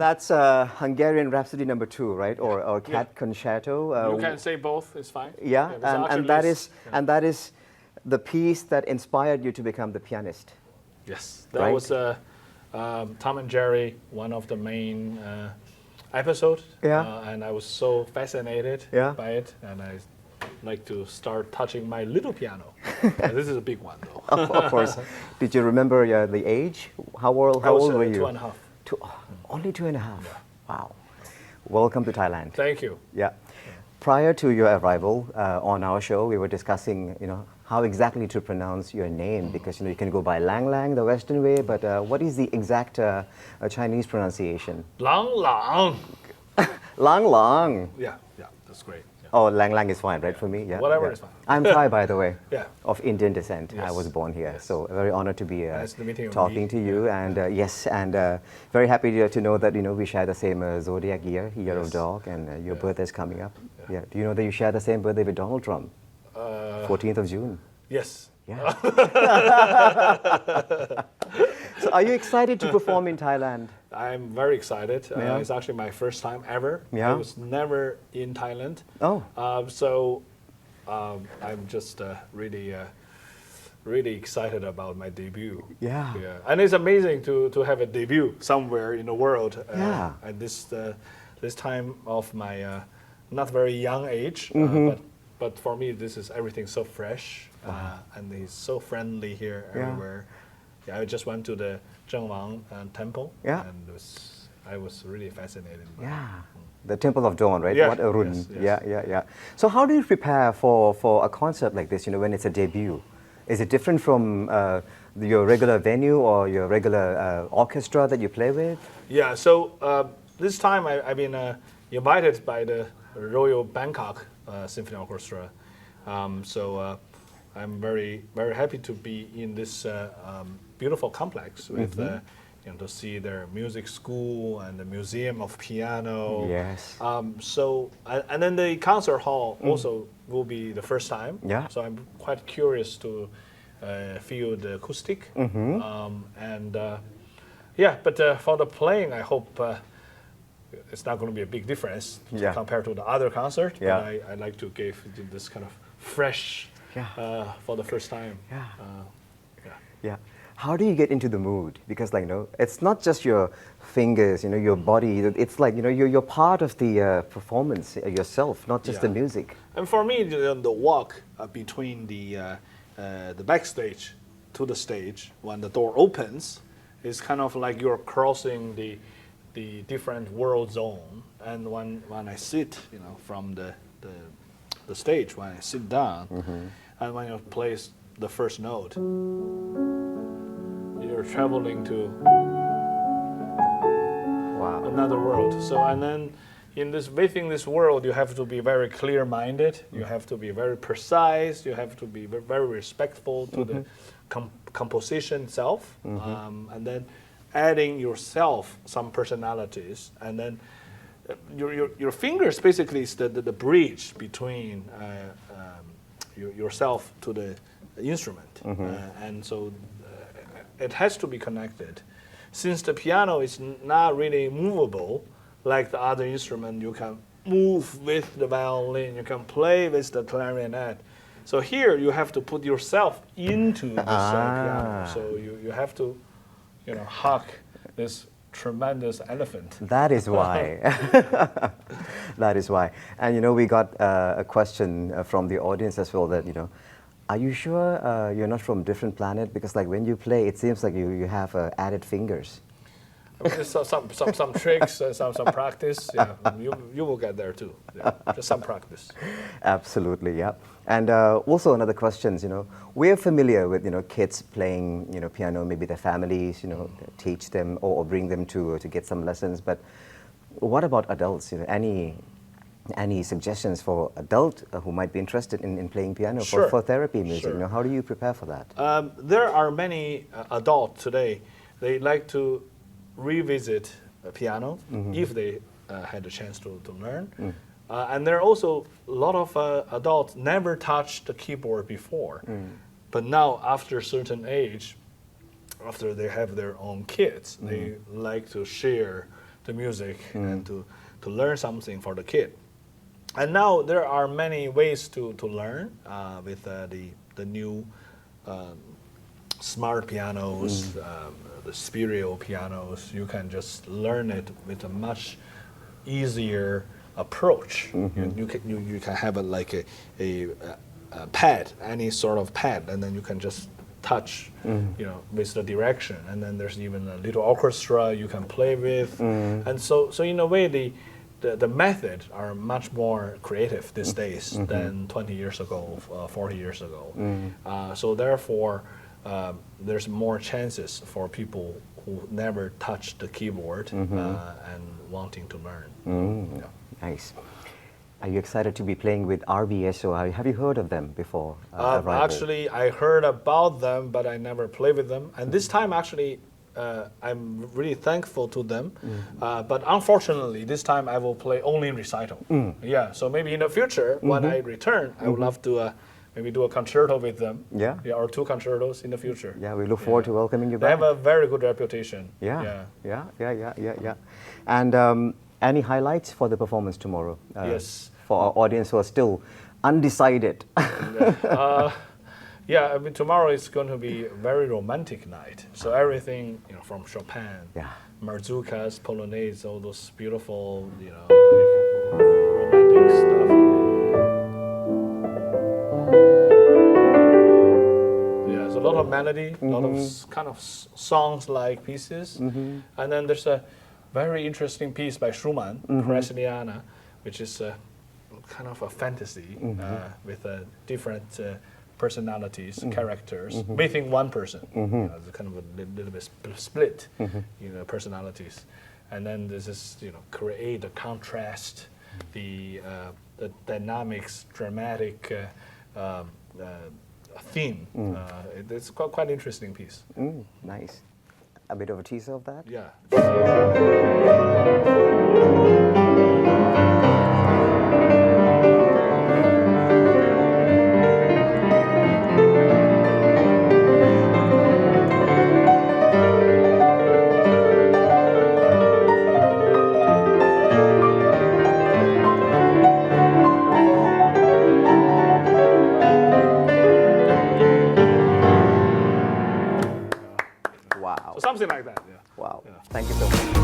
That's Hungarian Rhapsody number 2, right? Or Cat Concerto. You can say both. It's fine. Yeah, there's and actually that lists. is and that is the piece that inspired you to become the pianist. Yes, that Right. was Tom and Jerry, one of the main episodes. Yeah. And I was so fascinated Yeah. by it, and I like to start touching my little piano. This is a big one, though. Of course. Did you remember the age? How old I was, were you? 2.5. Only 2.5. Wow. Welcome to Thailand. Thank you. Yeah. Prior to your arrival on our show, we were discussing, how exactly to pronounce your name, because you can go by Lang Lang, the Western way, but what is the exact Chinese pronunciation? Lang Lang. Lang Lang. Yeah, that's great. Yeah. Oh, Lang Lang is fine, right, for me? Yeah. Whatever yeah. is fine. I'm Thai, by the way. Yeah. Of Indian descent. I Yes. was born here, Yes. so very honored to be Nice to meet you. talking to you. And yes, and very happy to know that we share the same zodiac year of Yes. dog, and your birthday is coming up. Yeah. Do you know that you share the same birthday with Donald Trump? 14th of June. Yes. Yeah. So, are you excited to perform in Thailand? I'm very excited. Yeah. It's actually my first time ever. Yeah. I was never in Thailand. Oh. So I'm just really excited about my debut. Yeah. And it's amazing to have a debut somewhere in the world. Yeah. At this time of my not very young age, but for me this is everything so fresh, and he's so friendly here everywhere. Yeah, I just went to the Zhengwang temple, Yeah. and I was really fascinated by it. Yeah. The Temple of Dawn, right? Yeah. What a run. Yes, yes. Yeah. So how do you prepare for a concert like this, when it's a debut? Is it different from your regular venue or your regular orchestra that you play with? Yeah, so this time I've been invited by the Royal Bangkok Symphony Orchestra. So I'm very, very happy to be in this beautiful complex with, to see their music school and the Museum of Piano. Yes. So, and then the concert hall also will be the first time. Yeah. So I'm quite curious to feel the acoustic. But for the playing, I hope it's not going to be a big difference compared to the other concert. Yeah. But I like to give this kind of fresh for the first time. Yeah. How do you get into the mood? Because it's not just your fingers, your body. It's like you're part of the performance yourself, not just the music. And for me, the walk between the backstage to the stage when the door opens is kind of like you're crossing the different world zone. And when I sit, from the stage, when I sit down, and when you play the first note, you're traveling to another world. So, and then within this world, you have to be very clear-minded. You have to be very precise. You have to be very respectful to the composition itself, and then adding yourself some personalities, and then your fingers basically is the bridge between yourself to the instrument, and so it has to be connected. Since the piano is not really movable like the other instrument, you can move with the violin, you can play with the clarinet. So here you have to put yourself into this piano. So you have to, hug this tremendous elephant. That is why. That is why. And we got a question from the audience as well that, are you sure you're not from different planet? Because when you play, it seems like you have added fingers. I mean, some tricks, some practice. Yeah, you will get there too. Yeah, just some practice. Absolutely, yeah. And also another question, we're familiar with kids playing piano, maybe their families teach them or bring them to get some lessons. But what about adults? Any suggestions for adult who might be interested in playing piano for therapy music? Sure. How do you prepare for that? There are many adults today. They like to revisit piano if they had a chance to learn. And there are also a lot of adults never touched the keyboard before. But now, after a certain age, after they have their own kids, they like to share the music and to learn something for the kid. And now there are many ways to learn with the new smart pianos, the stereo pianos. You can just learn it with a much easier approach. You can have like a pad, any sort of pad, and then you can just touch, with the direction. And then there's even a little orchestra you can play with. And so in a way, the methods are much more creative these days than 20 years ago, 40 years ago. So therefore, there's more chances for people who never touched the keyboard and wanting to learn. Yeah. Nice. Are you excited to be playing with RBSO? Have you heard of them before? Actually, I heard about them, but I never played with them. And this time, actually, I'm really thankful to them. But unfortunately, this time I will play only in recital. Yeah, so maybe in the future, when I return, I would love to maybe do a concerto with them. Yeah, or 2 concertos in the future. Yeah, we look forward to welcoming you They back. have a very good reputation. Yeah. And any highlights for the performance tomorrow? Yes. For our audience who are still undecided. Yeah, I mean, tomorrow is going to be a very romantic night. So everything, from Chopin, Marzukas, Polonaise, all those beautiful, romantic stuff. Yeah, there's a lot of melody, a lot of kind of songs-like pieces. And then there's a very interesting piece by Schumann, Kresleriana, which is kind of a fantasy with different personalities, characters, within one person. It's kind of a little bit split, personalities. And then this is, create the contrast, the dynamics, dramatic theme. It's quite interesting piece. Nice. A bit of a teaser of that? Yeah. Wow. So something like that. Yeah. Wow. Thank you so much.